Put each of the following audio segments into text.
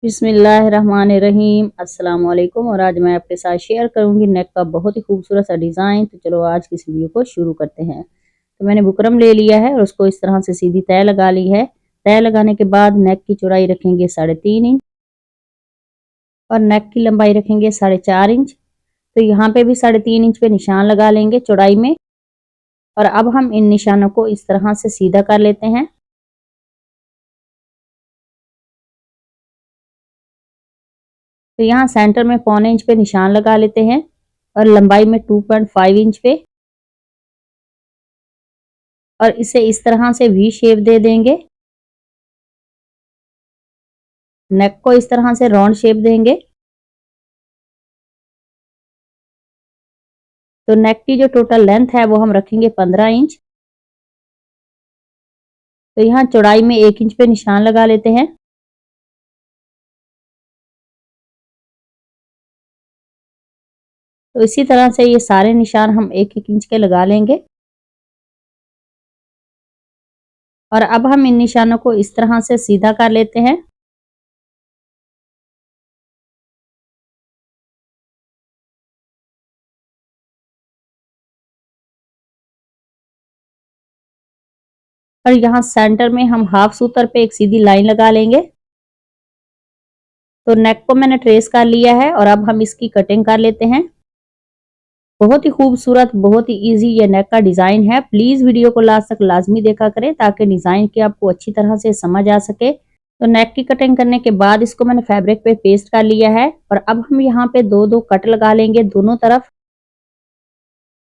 बिस्मिल्लाहिर्रहमानिर्रहीम अस्सलाम वालेकुम। और आज मैं आपके साथ शेयर करूंगी नेक का बहुत ही खूबसूरत सा डिज़ाइन। तो चलो आज की इस वीडियो को शुरू करते हैं। तो मैंने बुकरम ले लिया है और उसको इस तरह से सीधी तय लगा ली है। तय लगाने के बाद नेक की चौड़ाई रखेंगे 3.5 इंच और नेक की लंबाई रखेंगे 4.5 इंच। तो यहाँ पे भी 3.5 इंच पे निशान लगा लेंगे चौड़ाई में। और अब हम इन निशानों को इस तरह से सीधा कर लेते हैं। तो यहाँ सेंटर में 1.25 इंच पे निशान लगा लेते हैं और लंबाई में 2.5 इंच पे, और इसे इस तरह से वी शेप दे देंगे। नेक को इस तरह से राउंड शेप देंगे। तो नेक की जो टोटल लेंथ है वो हम रखेंगे 15 इंच। तो यहाँ चौड़ाई में 1 इंच पे निशान लगा लेते हैं। तो इसी तरह से ये सारे निशान हम 1-1 इंच के लगा लेंगे। और अब हम इन निशानों को इस तरह से सीधा कर लेते हैं। और यहाँ सेंटर में हम हाफ सूतर पे एक सीधी लाइन लगा लेंगे। तो नेक को मैंने ट्रेस कर लिया है और अब हम इसकी कटिंग कर लेते हैं। बहुत ही खूबसूरत, बहुत ही इजी ये नेक का डिजाइन है। प्लीज वीडियो को लास्ट तक लाजमी देखा करें ताकि डिजाइन की आपको अच्छी तरह से समझ आ सके। तो नेक की कटिंग करने के बाद इसको मैंने फैब्रिक पे पेस्ट कर लिया है और अब हम यहाँ पे दो दो कट लगा लेंगे दोनों तरफ।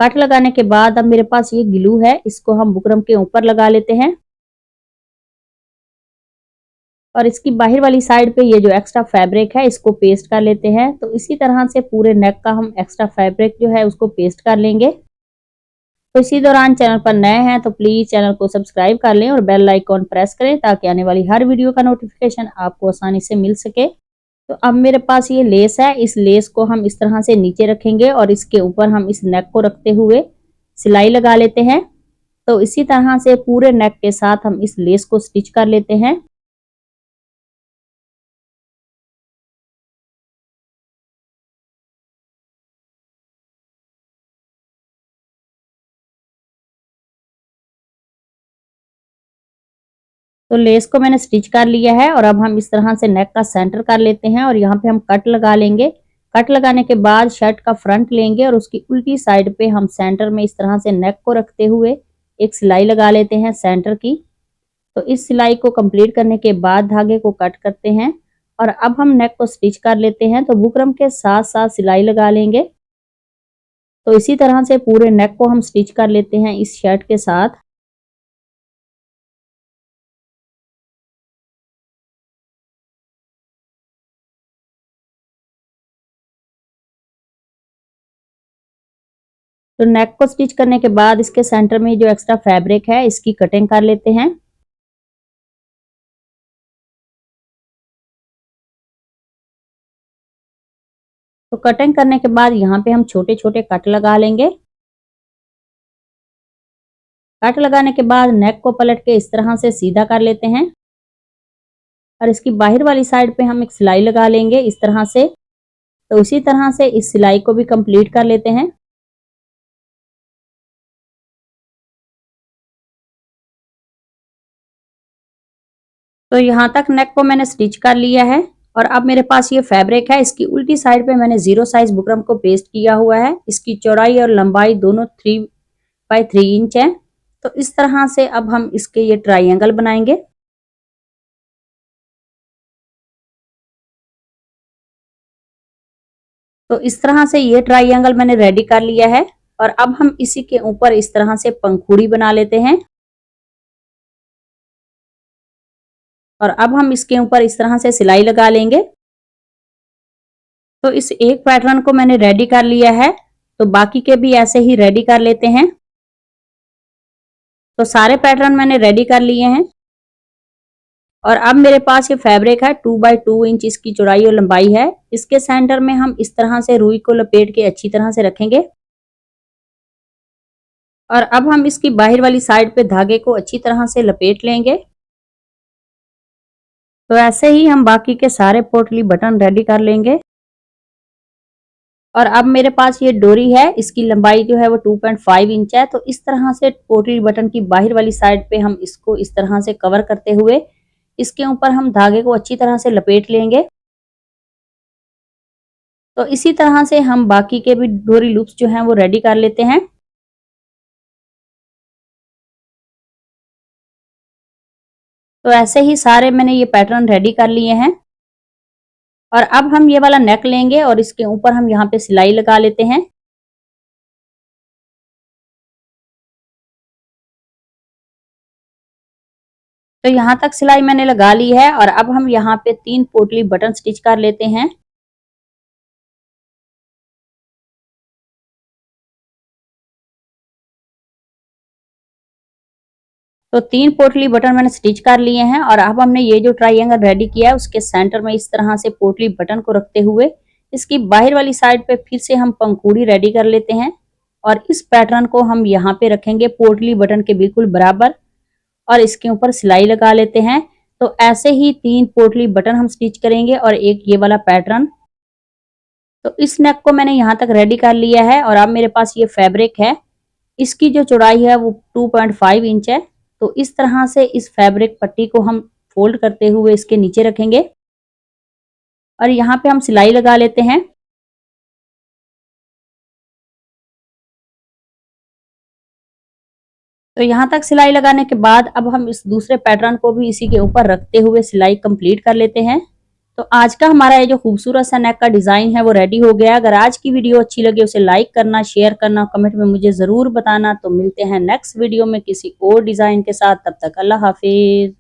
कट लगाने के बाद अब मेरे पास ये ग्लू है, इसको हम बुकरम के ऊपर लगा लेते हैं। और इसकी बाहर वाली साइड पे ये जो एक्स्ट्रा फैब्रिक है इसको पेस्ट कर लेते हैं। तो इसी तरह से पूरे नेक का हम एक्स्ट्रा फैब्रिक जो है उसको पेस्ट कर लेंगे। तो इसी दौरान चैनल पर नए हैं तो प्लीज चैनल को सब्सक्राइब कर लें और बेल आइकॉन प्रेस करें ताकि आने वाली हर वीडियो का नोटिफिकेशन आपको आसानी से मिल सके। तो अब मेरे पास ये लेस है, इस लेस को हम इस तरह से नीचे रखेंगे और इसके ऊपर हम इस नेक को रखते हुए सिलाई लगा लेते हैं। तो इसी तरह से पूरे नेक के साथ हम इस लेस को स्टिच कर लेते हैं। तो लेस को मैंने स्टिच कर लिया है और अब हम इस तरह से नेक का सेंटर कर लेते हैं और यहाँ पे हम कट लगा लेंगे। कट लगाने के बाद शर्ट का फ्रंट लेंगे और उसकी उल्टी साइड पे हम सेंटर में इस तरह से नेक को रखते हुए एक सिलाई लगा लेते हैं सेंटर की। तो इस सिलाई को कंप्लीट करने के बाद धागे को कट करते हैं और अब हम नेक को स्टिच कर लेते हैं। तो बुकरम के साथ साथ सिलाई लगा लेंगे। तो इसी तरह से पूरे नेक को हम स्टिच कर लेते हैं इस शर्ट के साथ। तो नेक को स्टिच करने के बाद इसके सेंटर में जो एक्स्ट्रा फैब्रिक है इसकी कटिंग कर लेते हैं। तो कटिंग करने के बाद यहाँ पे हम छोटे छोटे कट लगा लेंगे। कट लगाने के बाद नेक को पलट के इस तरह से सीधा कर लेते हैं और इसकी बाहर वाली साइड पे हम एक सिलाई लगा लेंगे इस तरह से। तो इसी तरह से इस सिलाई को भी कंप्लीट कर लेते हैं। तो यहाँ तक नेक को मैंने स्टिच कर लिया है और अब मेरे पास ये फैब्रिक है, इसकी उल्टी साइड पे मैंने 0 साइज बुकरम को पेस्ट किया हुआ है। इसकी चौड़ाई और लंबाई दोनों 3x3 इंच है। तो इस तरह से अब हम इसके ये ट्राइंगल बनाएंगे। तो इस तरह से ये ट्राइंगल मैंने रेडी कर लिया है और अब हम इसी के ऊपर इस तरह से पंखुड़ी बना लेते हैं। और अब हम इसके ऊपर इस तरह से सिलाई लगा लेंगे। तो इस एक पैटर्न को मैंने रेडी कर लिया है, तो बाकी के भी ऐसे ही रेडी कर लेते हैं। तो सारे पैटर्न मैंने रेडी कर लिए हैं और अब मेरे पास ये फैब्रिक है 2x2 इंच इसकी चौड़ाई और लंबाई है। इसके सेंटर में हम इस तरह से रुई को लपेट के अच्छी तरह से रखेंगे और अब हम इसकी बाहर वाली साइड पे धागे को अच्छी तरह से लपेट लेंगे। तो ऐसे ही हम बाकी के सारे पोटली बटन रेडी कर लेंगे। और अब मेरे पास ये डोरी है, इसकी लंबाई जो है वो 2.5 इंच है। तो इस तरह से पोटली बटन की बाहर वाली साइड पे हम इसको इस तरह से कवर करते हुए इसके ऊपर हम धागे को अच्छी तरह से लपेट लेंगे। तो इसी तरह से हम बाकी के भी डोरी लूप्स जो हैं वो रेडी कर लेते हैं। तो ऐसे ही सारे मैंने ये पैटर्न रेडी कर लिए हैं। और अब हम ये वाला नेक लेंगे और इसके ऊपर हम यहाँ पे सिलाई लगा लेते हैं। तो यहाँ तक सिलाई मैंने लगा ली है और अब हम यहाँ पे 3 पोटली बटन स्टिच कर लेते हैं। तो 3 पोटली बटन मैंने स्टिच कर लिए हैं और अब हमने ये जो ट्रायंगल रेडी किया है उसके सेंटर में इस तरह से पोटली बटन को रखते हुए इसकी बाहर वाली साइड पे फिर से हम पंखुड़ी रेडी कर लेते हैं। और इस पैटर्न को हम यहाँ पे रखेंगे पोटली बटन के बिल्कुल बराबर और इसके ऊपर सिलाई लगा लेते हैं। तो ऐसे ही 3 पोटली बटन हम स्टिच करेंगे और एक ये वाला पैटर्न। तो इस नेक को मैंने यहाँ तक रेडी कर लिया है और अब मेरे पास ये फैब्रिक है। इसकी जो चौड़ाई है वो 2.5 इंच है। तो इस तरह से इस फैब्रिक पट्टी को हम फोल्ड करते हुए इसके नीचे रखेंगे और यहाँ पे हम सिलाई लगा लेते हैं। तो यहाँ तक सिलाई लगाने के बाद अब हम इस दूसरे पैटर्न को भी इसी के ऊपर रखते हुए सिलाई कंप्लीट कर लेते हैं। तो आज का हमारा ये जो खूबसूरत सा नेक का डिजाइन है वो रेडी हो गया। अगर आज की वीडियो अच्छी लगे उसे लाइक करना, शेयर करना, कमेंट में मुझे जरूर बताना। तो मिलते हैं नेक्स्ट वीडियो में किसी और डिजाइन के साथ। तब तक अल्लाह हाफिज।